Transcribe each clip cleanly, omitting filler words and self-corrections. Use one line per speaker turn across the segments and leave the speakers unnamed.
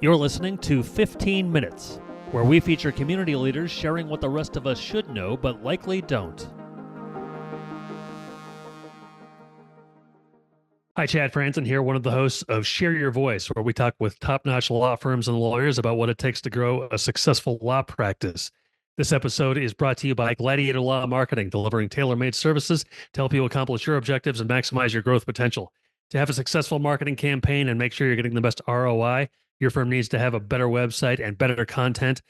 You're listening to 15 Minutes, where we feature community leaders sharing what the rest of us should know but likely don't. Hi, Chad Franson here, one of the hosts of Share Your Voice, where we talk with top-notch law firms and lawyers about what it takes to grow a successful law practice. This episode is brought to you by Gladiator Law Marketing, delivering tailor-made services to help you accomplish your objectives and maximize your growth potential. To have a successful marketing campaign and make sure you're getting the best ROI, your firm needs to have a better website and better content.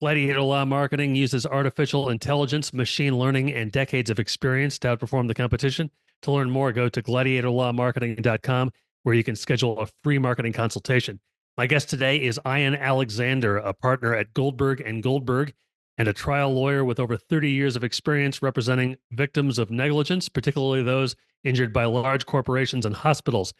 Gladiator Law Marketing uses artificial intelligence, machine learning, and decades of experience to outperform the competition. To learn more, go to gladiatorlawmarketing.com, where you can schedule a free marketing consultation. My guest today is Ian Alexander, a partner at Goldberg Goldberg, and a trial lawyer with over 30 years of experience representing victims of negligence, particularly those injured by large corporations and hospitals.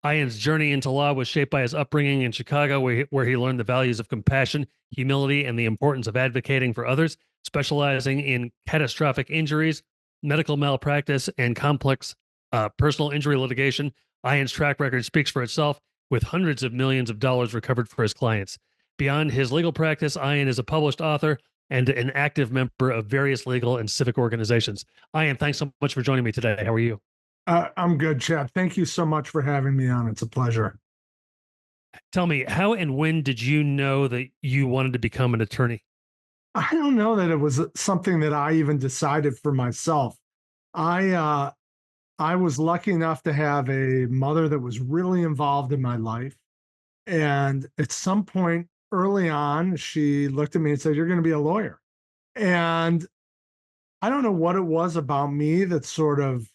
Ian's journey into law was shaped by his upbringing in Chicago, where he learned the values of compassion, humility, and the importance of advocating for others, specializing in catastrophic injuries, medical malpractice, and complex personal injury litigation. Ian's track record speaks for itself, with hundreds of millions of dollars recovered for his clients. Beyond his legal practice, Ian is a published author and an active member of various legal and civic organizations. Ian, thanks so much for joining me today. How are you?
I'm good, Chad. Thank you so much for having me on. It's a pleasure.
Tell me, how and when did you know that you wanted to become an attorney?
I don't know that it was something that I even decided for myself. I I was lucky enough to have a mother that was really involved in my life, and at some point early on, she looked at me and said, "You're going to be a lawyer." And I don't know what it was about me that sort of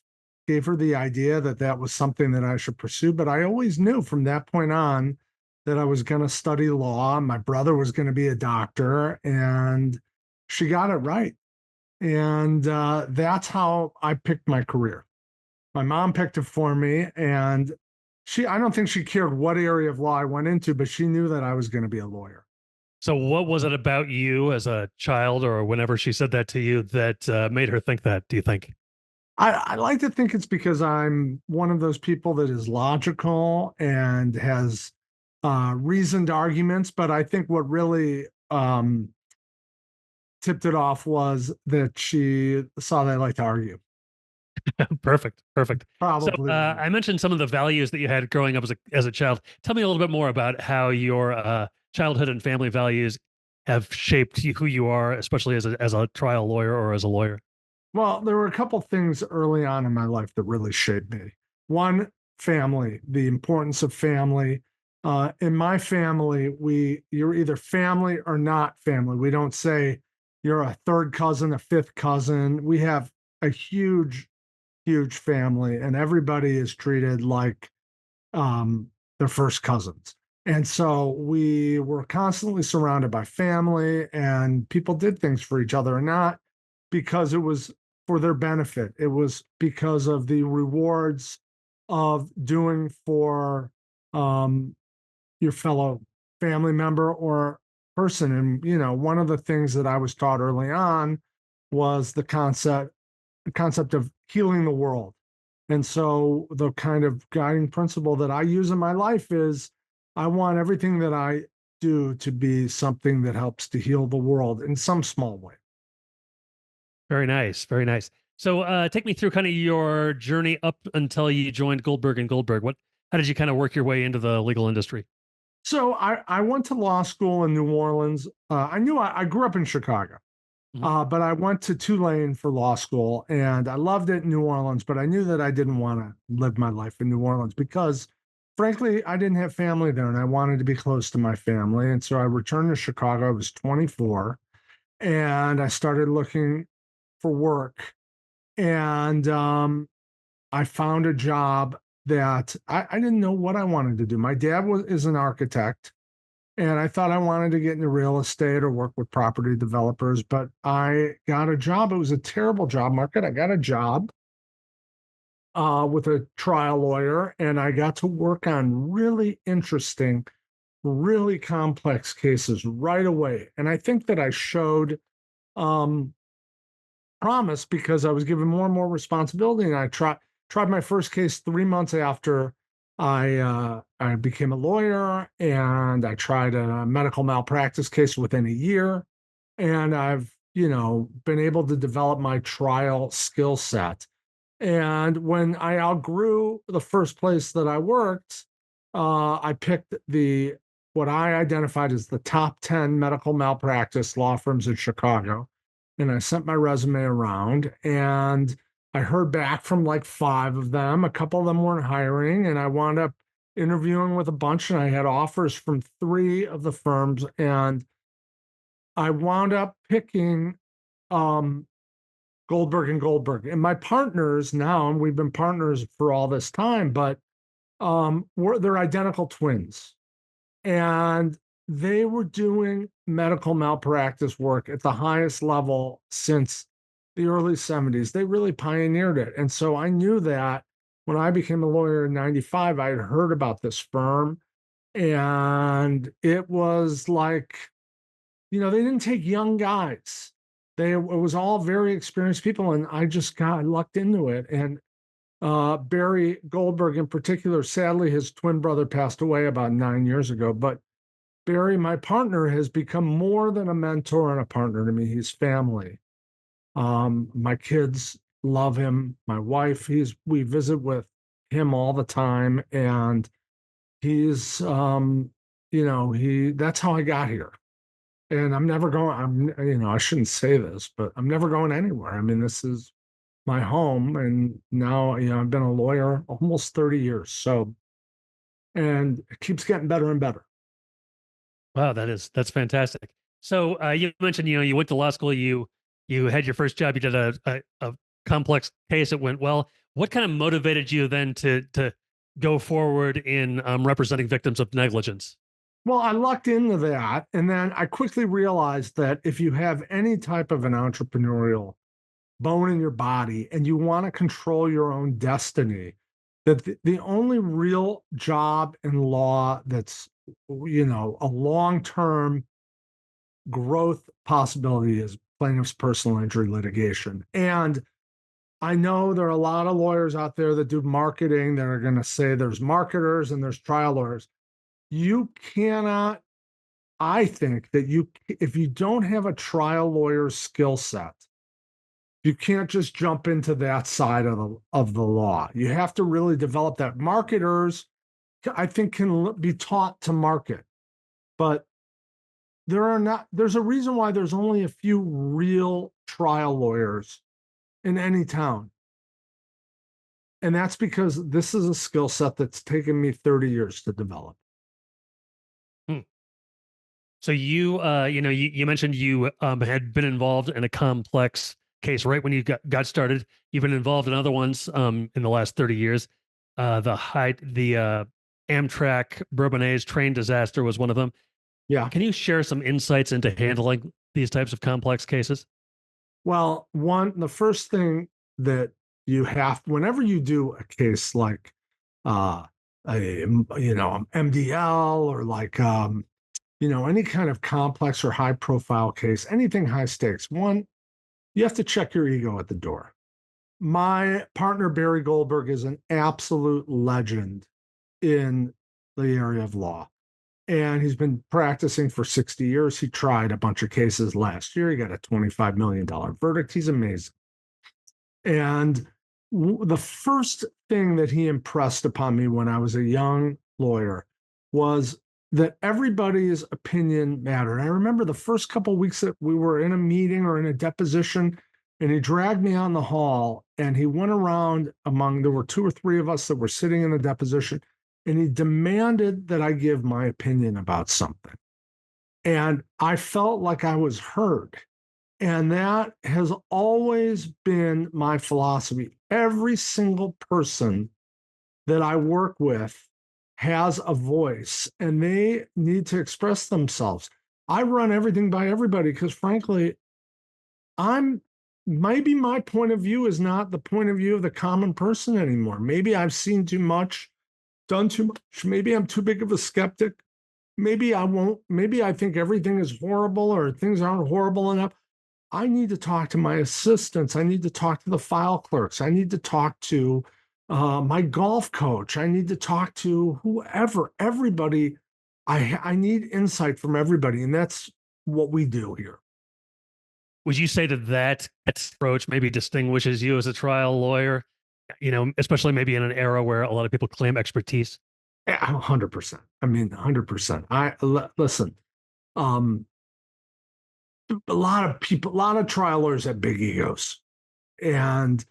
gave her the idea that that was something that I should pursue. But I always knew from that point on that I was going to study law. My brother was going to be a doctor, and she got it right. And that's how I picked my career. My mom picked it for me, and I don't think she cared what area of law I went into, but she knew that I was going to be a lawyer.
So, what was it about you as a child or whenever she said that to you that made her think that, do you think?
I like to think it's because I'm one of those people that is logical and has reasoned arguments. But I think what really tipped it off was that she saw that I like to argue.
Perfect. Perfect. So,
Probably.
I mentioned some of the values that you had growing up as a child. Tell me a little bit more about how your childhood and family values have shaped who you are, especially as a trial lawyer or as a lawyer.
Well, there were a couple things early on in my life that really shaped me. One, family, the importance of family. In my family, you're either family or not family. We don't say you're a third cousin, a fifth cousin. We have a huge family, and everybody is treated like their first cousins. And so we were constantly surrounded by family, and people did things for each other, and not because it was for their benefit. It was because of the rewards of doing for your fellow family member or person. And one of the things that I was taught early on was the concept of healing the world. And so the kind of guiding principle that I use in my life is I want everything that I do to be something that helps to heal the world in some small way.
Very nice. Very nice. So, take me through kind of your journey up until you joined Goldberg Goldberg. How did you kind of work your way into the legal industry?
So I went to law school in New Orleans. I grew up in Chicago,
Mhm.
but I went to Tulane for law school, and I loved it in New Orleans. But I knew that I didn't want to live my life in New Orleans because, frankly, I didn't have family there, and I wanted to be close to my family. And so I returned to Chicago. I was 24, and I started looking for work. And I found a job that I didn't know what I wanted to do. My dad is an architect, and I thought I wanted to get into real estate or work with property developers, but I got a job. It was a terrible job market. I got a job with a trial lawyer, and I got to work on really interesting, really complex cases right away. And I think that I showed um, promise because I was given more and more responsibility, and I tried my first case 3 months after I became a lawyer and I tried a medical malpractice case within a year. And I've, been able to develop my trial skill set. And when I outgrew the first place that I worked, I picked the what I identified as the top 10 medical malpractice law firms in Chicago. And I sent my resume around and I heard back from like five of them. A couple of them weren't hiring, and I wound up interviewing with a bunch, and I had offers from three of the firms. And I wound up picking um, Goldberg and Goldberg. And my partners now, and we've been partners for all this time, but they're identical twins. And they were doing medical malpractice work at the highest level since the early 70s. They really pioneered it. And so I knew that when I became a lawyer in 95, I had heard about this firm. And it was like, they didn't take young guys. It was all very experienced people, and I just got lucked into it. And Barry Goldberg, in particular, sadly, his twin brother passed away about 9 years ago. But Barry, my partner, has become more than a mentor and a partner to me. He's family. My kids love him. My wife, we visit with him all the time, and he's, that's how I got here. And I'm never going, I shouldn't say this, but I'm never going anywhere. I mean, this is my home. And now, I've been a lawyer almost 30 years. So, and it keeps getting better and better.
Wow, that's fantastic. So you mentioned, you went to law school, you had your first job, you did a complex case, it went well. What kind of motivated you then to go forward in representing victims of negligence?
Well, I lucked into that. And then I quickly realized that if you have any type of an entrepreneurial bone in your body and you want to control your own destiny, that the only real job in law that's, a long-term growth possibility is plaintiff's personal injury litigation. And I know there are a lot of lawyers out there that do marketing that are going to say there's marketers and there's trial lawyers. You cannot, I think that if you don't have a trial lawyer's skill set, you can't just jump into that side of the law. You have to really develop that. Marketers, I think, can be taught to market, but there's a reason why there's only a few real trial lawyers in any town. And that's because this is a skill set that's taken me 30 years to develop.
Hmm. So you mentioned you had been involved in a complex case right when you got started. You've been involved in other ones in the last 30 years. The Amtrak Bourbonnais train disaster was one of them.
Yeah.
Can you share some insights into handling these types of complex cases?
Well, the first thing that whenever you do a case like uh, MDL, or like any kind of complex or high profile case, anything high stakes, one, you have to check your ego at the door. My partner Barry Goldberg is an absolute legend in the area of law. And he's been practicing for 60 years. He tried a bunch of cases last year. He got a $25 million verdict. He's amazing. And the first thing that he impressed upon me when I was a young lawyer was that everybody's opinion mattered. I remember the first couple of weeks that we were in a meeting or in a deposition, and he dragged me on the hall and he went around there were two or three of us that were sitting in a deposition, and he demanded that I give my opinion about something. And I felt like I was heard. And that has always been my philosophy. Every single person that I work with has a voice and they need to express themselves. I run everything by everybody because, frankly, maybe my point of view is not the point of view of the common person anymore. Maybe I've seen too much, done too much. Maybe I'm too big of a skeptic. Maybe I won't. Maybe I think everything is horrible or things aren't horrible enough. I need to talk to my assistants. I need to talk to the file clerks. I need to talk to my golf coach. I need to talk to whoever, everybody. I need insight from everybody, and that's what we do here.
Would you say that that approach maybe distinguishes you as a trial lawyer? Especially maybe in an era where a lot of people claim expertise.
Yeah, 100%. I mean, 100%. Listen. Um, a lot of people, a lot of trial lawyers have big egos. And,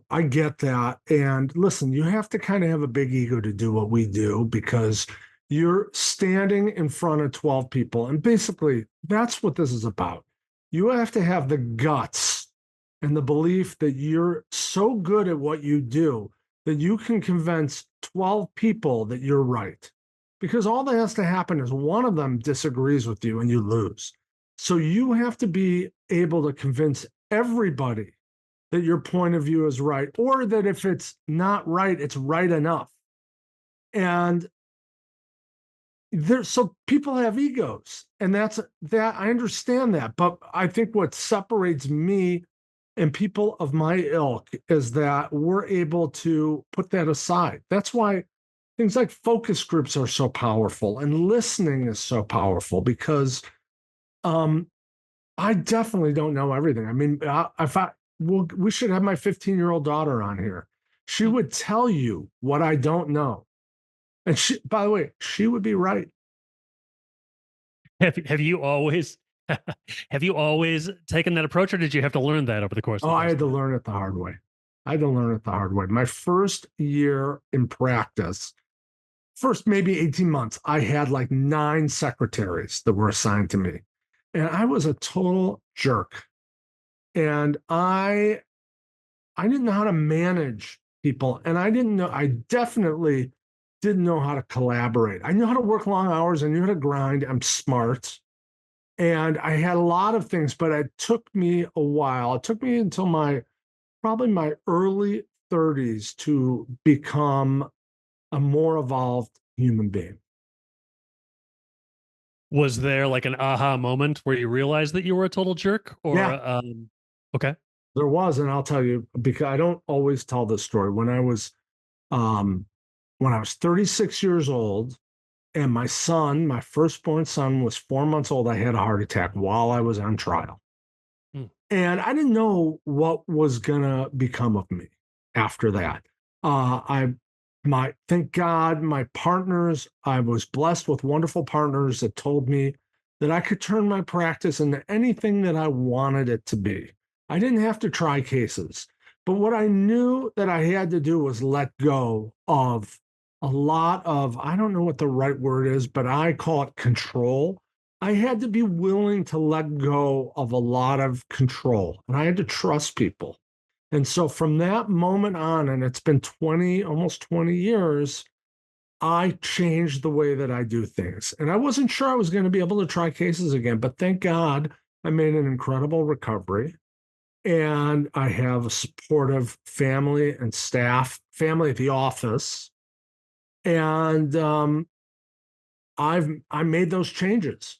I get that. And listen, you have to kind of have a big ego to do what we do because you're standing in front of 12 people. And basically, that's what this is about. You have to have the guts and the belief that you're so good at what you do that you can convince 12 people that you're right. Because all that has to happen is one of them disagrees with you and you lose. So you have to be able to convince everybody that your point of view is right, or that if it's not right, it's right enough. And so people have egos, and that I understand that. But I think what separates me and people of my ilk is that we're able to put that aside. That's why things like focus groups are so powerful and listening is so powerful because um, I definitely don't know everything. I mean, if I well, we should have my 15-year-old daughter on here. She would tell you what I don't know. And by the way, she would be right.
Have you always have you always taken that approach, or did you have to learn that over the course
Oh,
of
I
those
had to
years?
learn it the hard way. I had to learn it the hard way. My first year in practice, first maybe 18 months, I had like 9 secretaries that were assigned to me. And I was a total jerk. And I didn't know how to manage people. And I definitely didn't know how to collaborate. I knew how to work long hours. I knew how to grind. I'm smart. And I had a lot of things, but it took me a while. It took me until probably my early 30s to become a more evolved human being.
Was there like an aha moment where you realized that you were a total jerk? Or
Yeah,
okay.
there was, and I'll tell you because I don't always tell this story. Um, when I was 36 years old, and my son, my firstborn son, was 4 months old. I had a heart attack while I was on trial.
Mm.
And I didn't know what was going to become of me after that. Thank God, my partners, I was blessed with wonderful partners that told me that I could turn my practice into anything that I wanted it to be. I didn't have to try cases. But what I knew that I had to do was let go of a lot of, I don't know what the right word is, but I call it control. I had to be willing to let go of a lot of control and I had to trust people. And so from that moment on, and it's been 20, almost 20 years, I changed the way that I do things. And I wasn't sure I was going to be able to try cases again, but thank God I made an incredible recovery. And I have a supportive family and staff, family at the office. And I made those changes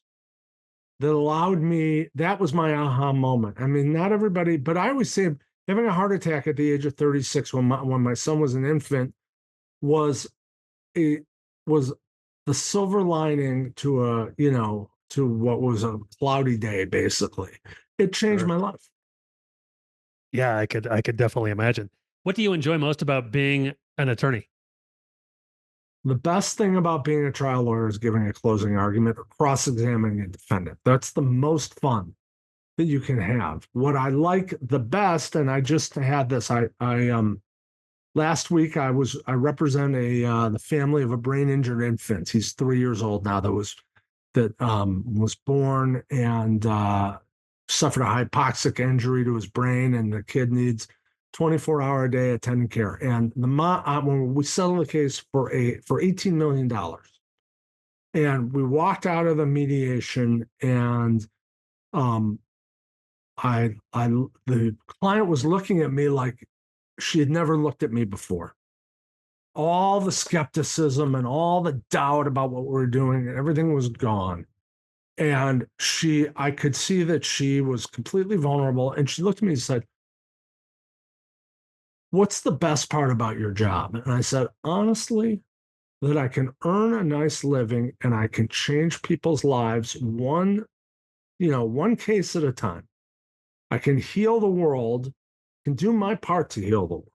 that allowed me, that was my aha moment. I mean, not everybody, but I always say having a heart attack at the age of 36 when my son was an infant was a was the silver lining to to what was a cloudy day, basically. It changed
Sure.
my life.
Yeah, I could definitely imagine. What do you enjoy most about being an attorney?
The best thing about being a trial lawyer is giving a closing argument or cross-examining a defendant. That's the most fun that you can have. What I like the best, and I just had this. I last week I represent the family of a brain injured infant. He's 3 years old now. That was born and suffered a hypoxic injury to his brain, and the kid needs 24-hour a day attendant care. And the mom, when we settled the case for $18 million, and we walked out of the mediation, and um, the client was looking at me like she had never looked at me before. All the skepticism and all the doubt about what we were doing, and everything was gone. And I could see that she was completely vulnerable. And she looked at me and said, what's the best part about your job? And I said, honestly, that I can earn a nice living and I can change people's lives one case at a time. I can heal the world, can do my part to heal the world.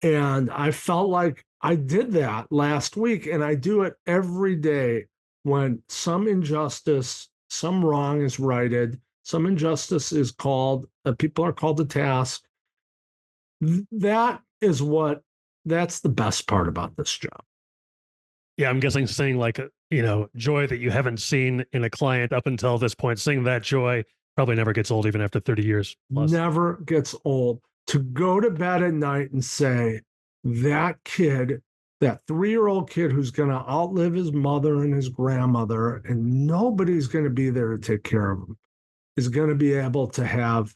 And I felt like I did that last week, and I do it every day when some injustice, some wrong is righted, some injustice is called, people are called to task. That is that's the best part about this job.
Yeah, I'm guessing seeing like joy that you haven't seen in a client up until this point, seeing that joy probably never gets old even after 30 years plus.
Never gets old to go to bed at night and say, that kid, that 3-year-old kid who's going to outlive his mother and his grandmother, and nobody's going to be there to take care of him, is going to be able to have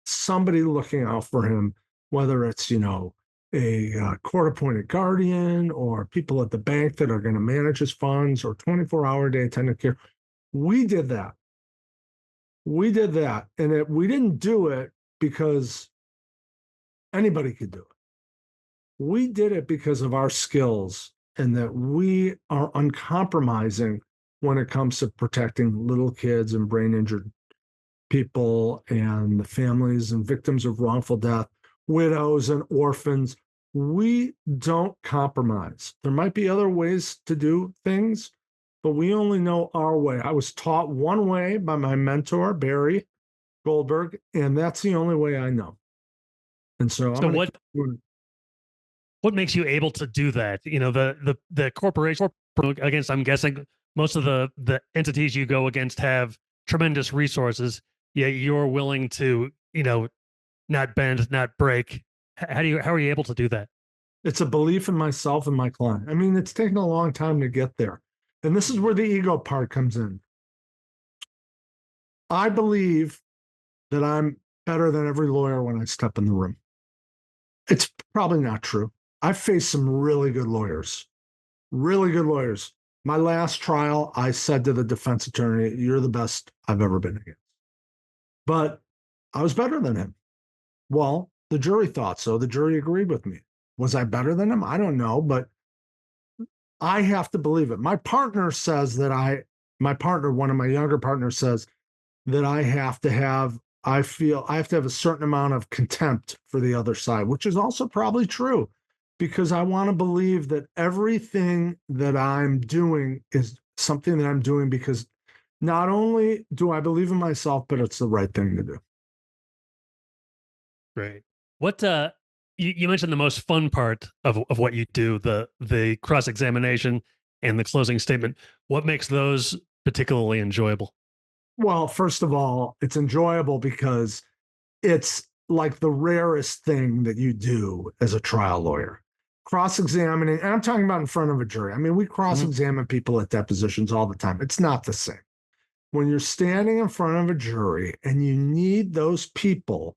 somebody looking out for him, whether it's, a court-appointed guardian or people at the bank that are going to manage his funds or 24-hour day attendant care. We did that. We did that. And we didn't do it because anybody could do it. We did it because of our skills and that we are uncompromising when it comes to protecting little kids and brain injured people and the families and victims of wrongful death, widows and orphans. We don't compromise. There might be other ways to do things, but we only know our way. I was taught one way by my mentor, Barry Goldberg, and that's the only way I know. And so
So what makes you able to do that? The corporation against, I'm guessing most of the entities you go against have tremendous resources, yet you're willing to, not bend, not break. How are you able to do that?
It's a belief in myself and my client. I mean, it's taken a long time to get there. And this is where the ego part comes in. I believe that I'm better than every lawyer when I step in the room. It's probably not true. I've faced some really good lawyers, really good lawyers. My last trial, I said to the defense attorney, "You're the best I've ever been against." But I was better than him. Well, the jury thought so. The jury agreed with me. Was I better than him? I don't know, but I have to believe it. My partner says that one of my younger partners says that I feel I have to have a certain amount of contempt for the other side, which is also probably true because I want to believe that everything that I'm doing is something that I'm doing because not only do I believe in myself, but it's the right thing to do.
Great. What you mentioned the most fun part of what you do, the cross examination and the closing statement. What makes those particularly enjoyable?
Well, first of all, it's enjoyable because it's like the rarest thing that you do as a trial lawyer. Cross examining, and I'm talking about in front of a jury. I mean, we cross examine people at depositions all the time. It's not the same. When you're standing in front of a jury and you need those people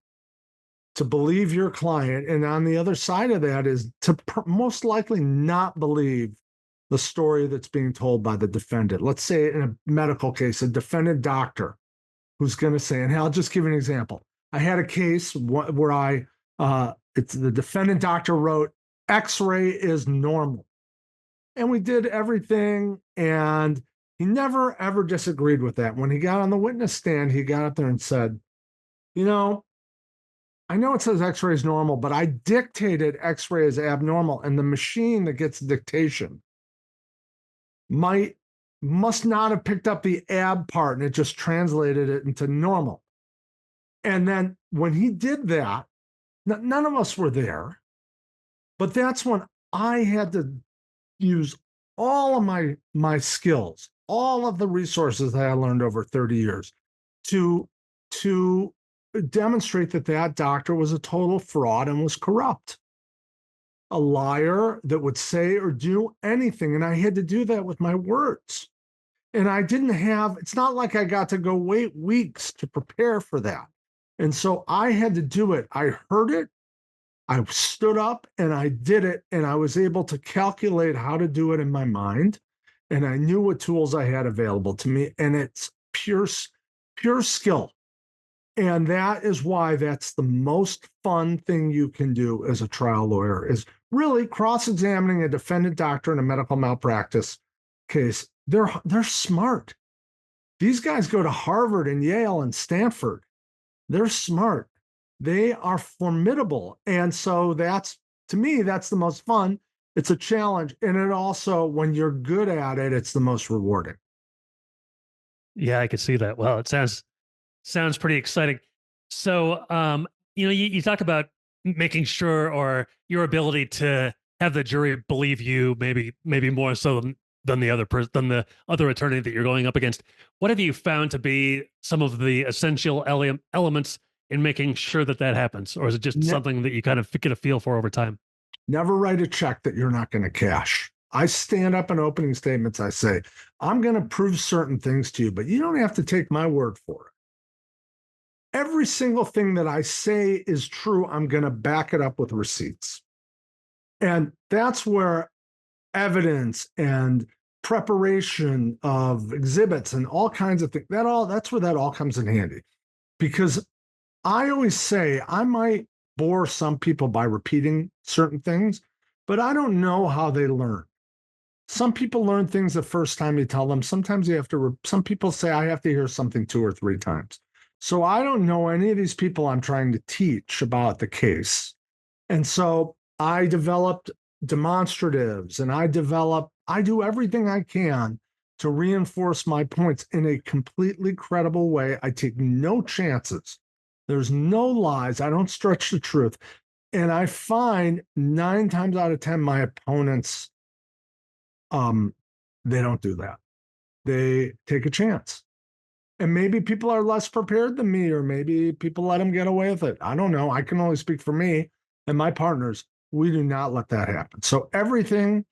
to believe your client, and on the other side of that is to most likely not believe the story that's being told by the defendant. Let's say in a medical case, a defendant doctor who's going to say, and I'll just give you an example. I had a case where it's the defendant doctor wrote, X-ray is normal. And we did everything, and he never, ever disagreed with that. When he got on the witness stand, he got up there and said, I know it says X-ray is normal, but I dictated X-ray is abnormal, and the machine that gets dictation must not have picked up the ab part, and it just translated it into normal. And then when he did that, none of us were there, but that's when I had to use all of my skills, all of the resources that I learned over 30 years to demonstrate that doctor was a total fraud and was corrupt. A liar that would say or do anything. And I had to do that with my words. And it's not like I got to go wait weeks to prepare for that. And so I had to do it. I heard it. I stood up and I did it. And I was able to calculate how to do it in my mind. And I knew what tools I had available to me. And it's pure skill. And that is why that's the most fun thing you can do as a trial lawyer is really cross-examining a defendant doctor in a medical malpractice case. They're smart. These guys go to Harvard and Yale and Stanford. They're smart. They are formidable. And so that's, to me, that's the most fun. It's a challenge. And it also, when you're good at it, it's the most rewarding.
Yeah, I could see that. Well, it sounds pretty exciting. So, you talk about making sure or your ability to have the jury believe you, maybe more so than than the other attorney that you're going up against. What have you found to be some of the essential elements in making sure that that happens, or is it just
Ne-
something that you kind of get a feel for over time?
Never write a check that you're not going to cash. I stand up in opening statements. I say, I'm going to prove certain things to you, but you don't have to take my word for it. Every single thing that I say is true. I'm going to back it up with receipts. And that's where evidence and preparation of exhibits and all kinds of things, that's where that all comes in handy. Because I always say I might bore some people by repeating certain things, but I don't know how they learn. Some people learn things the first time you tell them. Sometimes you have to, some people say, I have to hear something 2 or 3 times. So I don't know any of these people I'm trying to teach about the case. And so I developed demonstratives and I do everything I can to reinforce my points in a completely credible way. I take no chances. There's no lies. I don't stretch the truth. And I find 9 times out of 10, my opponents, um, they don't do that. They take a chance. And maybe people are less prepared than me, or maybe people let them get away with it. I don't know. I can only speak for me and my partners. We do not let that happen. So everything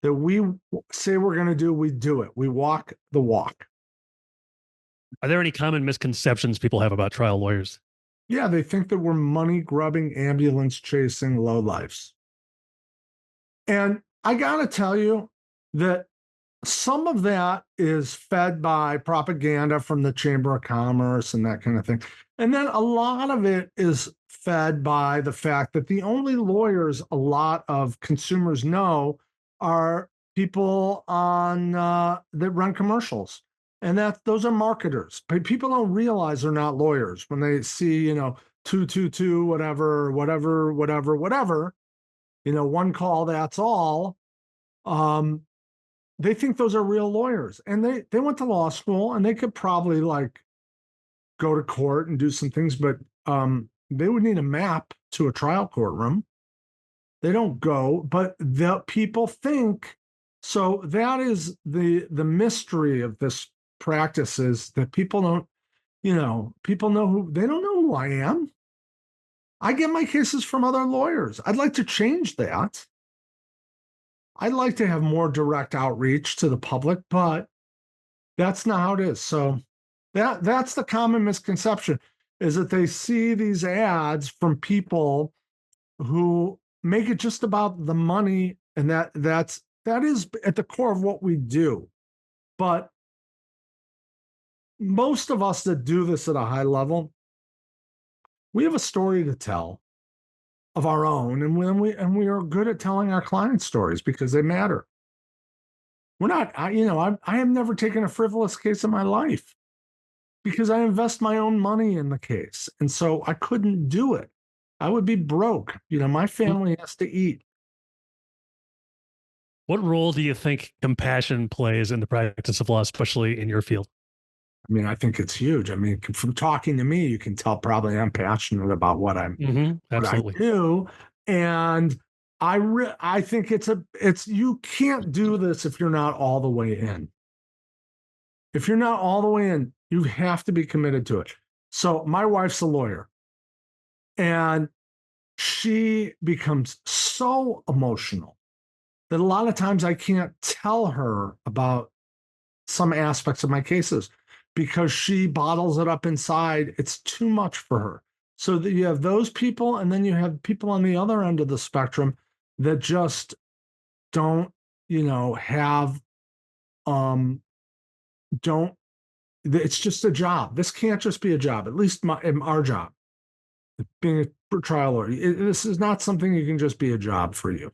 that we say we're going to do, we do it. We walk the walk.
Are there any common misconceptions people have about trial lawyers?
Yeah, they think that we're money grubbing, ambulance chasing low lives. And I got to tell you that some of that is fed by propaganda from the Chamber of Commerce and that kind of thing. And then a lot of it is fed by the fact that the only lawyers a lot of consumers know are people on that run commercials. And that those are marketers. But people don't realize they're not lawyers when they see, 222, whatever, whatever, whatever, whatever, one call, that's all. Um, they think those are real lawyers, and they went to law school and they could probably like go to court and do some things, but they would need a map to a trial courtroom. They don't go, but the people think so. That is the mystery of this practice is that people don't, people know who they don't know who I am. I get my cases from other lawyers. I'd like to change that. I'd like to have more direct outreach to the public, but that's not how it is. So that's the common misconception is that they see these ads from people who make it just about the money, and that is at the core of what we do. But most of us that do this at a high level, we have a story to tell of our own, and we are good at telling our clients stories because they matter. We're not, I have never taken a frivolous case in my life because I invest my own money in the case. And so I couldn't do it. I would be broke. My family has to eat.
What role do you think compassion plays in the practice of law, especially in your field?
I mean, I think it's huge. I mean, from talking to me, you can tell probably I'm passionate about what I
Absolutely.
do. And I think it's you can't do this if you're not all the way in. If you're not all the way in, you have to be committed to it. So my wife's a lawyer, and she becomes so emotional that a lot of times I can't tell her about some aspects of my cases because she bottles it up inside. It's too much for her. So that you have those people, and then you have people on the other end of the spectrum that just don't, have, don't It's just a job. This can't just be a job, at least our job, being a trial lawyer. This is not something you can just be a job for you.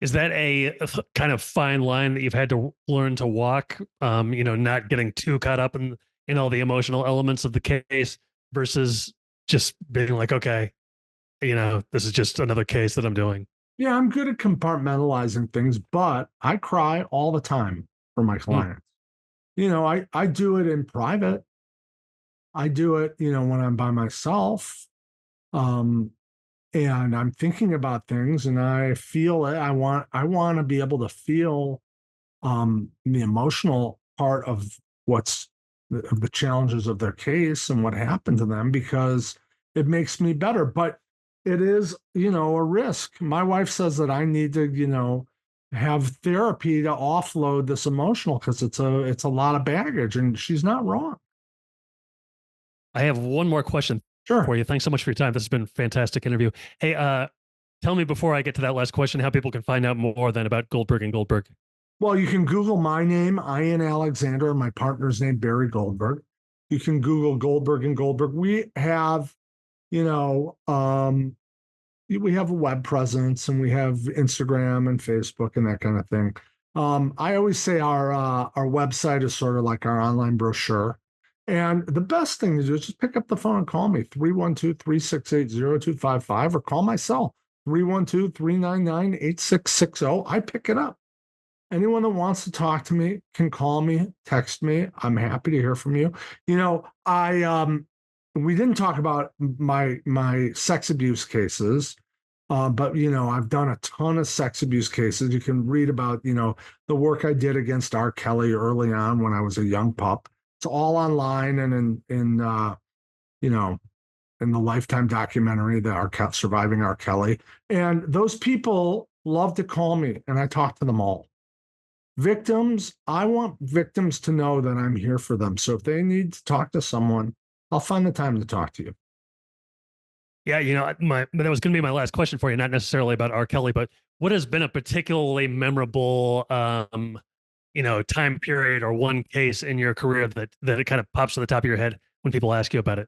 Is that a kind of fine line that you've had to learn to walk? Not getting too caught up in all the emotional elements of the case versus just being like, okay, this is just another case that I'm doing.
Yeah, I'm good at compartmentalizing things, but I cry all the time for my
Hmm.
clients. I do it in private. I do it, when I'm by myself. Um, and I'm thinking about things and I feel it. I want to be able to feel the emotional part of of the challenges of their case and what happened to them because it makes me better. But it is, a risk. My wife says that I need to, have therapy to offload this emotional because it's a lot of baggage, and she's not wrong.
I have one more question
Sure.
for you. Thanks so much for your time. This has been a fantastic interview. Hey, tell me before I get to that last question how people can find out more then about Goldberg and Goldberg.
Well, you can Google my name, Ian Alexander, my partner's name, Barry Goldberg. You can Google Goldberg and Goldberg. You know, um, we have a web presence and we have Instagram and Facebook and that kind of thing. I always say our website is sort of like our online brochure. And the best thing to do is just pick up the phone and call me 312-368-0255 or call my cell 312-399-8660. I pick it up. Anyone that wants to talk to me can call me, text me. I'm happy to hear from you. I we didn't talk about my sex abuse cases, but I've done a ton of sex abuse cases. You can read about the work I did against R. Kelly early on when I was a young pup. It's all online and in you know in the Lifetime documentary, the Surviving R. Kelly. And those people love to call me, and I talk to them all. Victims, I want victims to know that I'm here for them. So if they need to talk to someone, I'll find the time to talk to you.
Yeah, that was going to be my last question for you, not necessarily about R. Kelly, but what has been a particularly memorable, time period or one case in your career that it kind of pops to the top of your head when people ask you about it?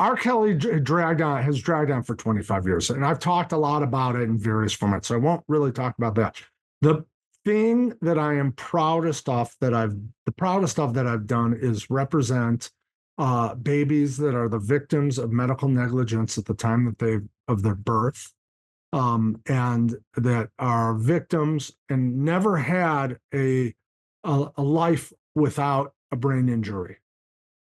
R. Kelly has dragged on for 25 years, and I've talked a lot about it in various formats, so I won't really talk about that. The thing that I am the proudest of that I've done is represent babies that are the victims of medical negligence at the time of their birth, and that are victims and never had a life without a brain injury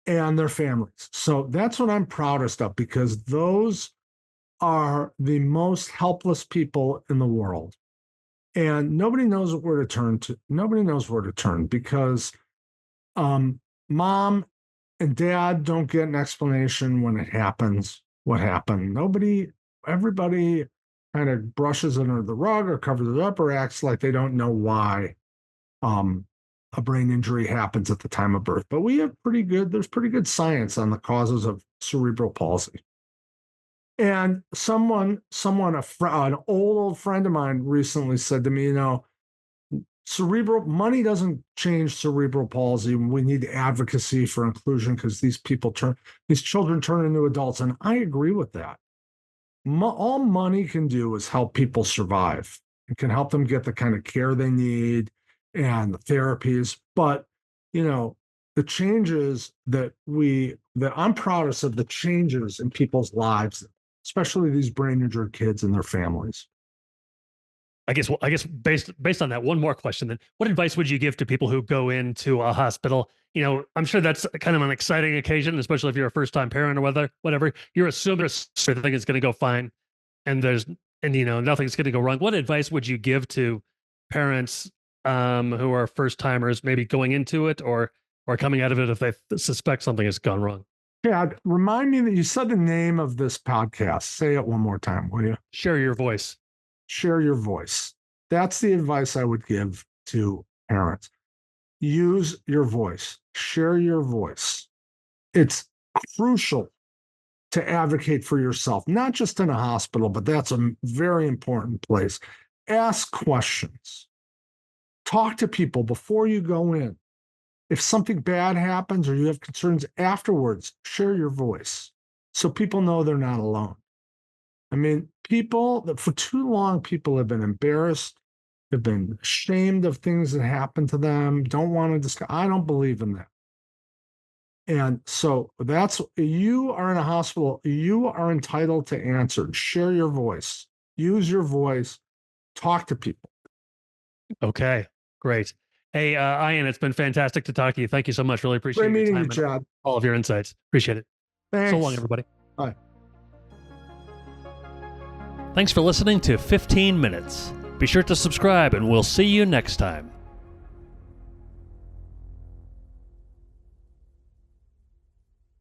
and their families. So that's what I'm proudest of because those are the most helpless people in the world. And nobody knows where to turn to. Nobody knows where to turn because mom and dad don't get an explanation when it happens, what happened. Everybody kind of brushes it under the rug or covers it up or acts like they don't know why um, a brain injury happens at the time of birth. But there's pretty good science on the causes of cerebral palsy. And an old friend of mine recently said to me, cerebral money doesn't change cerebral palsy. We need advocacy for inclusion because these children turn into adults. And I agree with that. All money can do is help people survive. It can help them get the kind of care they need and the therapies. But, you know, the changes that I'm proudest of the changes in people's lives, especially these brain injured kids and their families.
I guess based on that, one more question then. What advice would you give to people who go into a hospital? I'm sure that's kind of an exciting occasion, especially if you're a first time parent or whatever. You're assuming everything is going to go fine and nothing's going to go wrong. What advice would you give to parents who are first timers, maybe going into it or coming out of it if they suspect something has gone wrong?
Chad, remind me that you said the name of this podcast. Say it one more time, will you?
Share your voice.
Share your voice. That's the advice I would give to parents. Use your voice, share your voice. It's crucial to advocate for yourself, not just in a hospital, but that's a very important place. Ask questions, talk to people before you go in. If something bad happens or you have concerns afterwards, share your voice so people know they're not alone. I mean, for too long, people have been embarrassed, have been ashamed of things that happened to them, don't want to discuss. I don't believe in that. And so you are in a hospital, you are entitled to answer. Share your voice, use your voice, talk to people.
Okay, great. Hey, Ian, it's been fantastic to talk to you. Thank you so much. Really appreciate
Great
your
meeting
time
you,
and
Chad.
all of your insights. Appreciate it.
Thanks.
So long, everybody.
Bye.
Thanks for listening to 15 Minutes. Be sure to subscribe, and we'll see you next time.